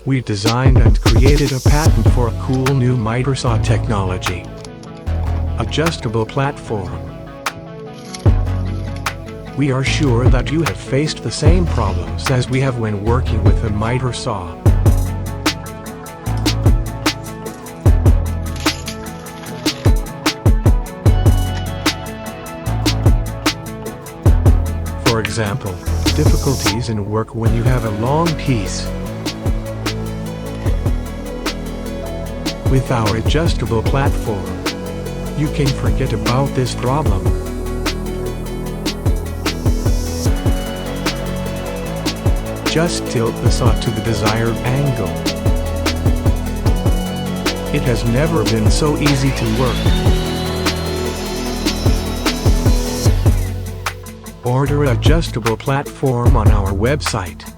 We designed and created a patent for a cool new miter saw technology. Adjustable platform. We are sure that you have faced the same problems as we have when working with a miter saw. For example, difficulties in work when you have a long piece. With our adjustable platform, you can forget about this problem. Just tilt the saw to the desired angle. It has never been so easy to work. Order an adjustable platform on our website.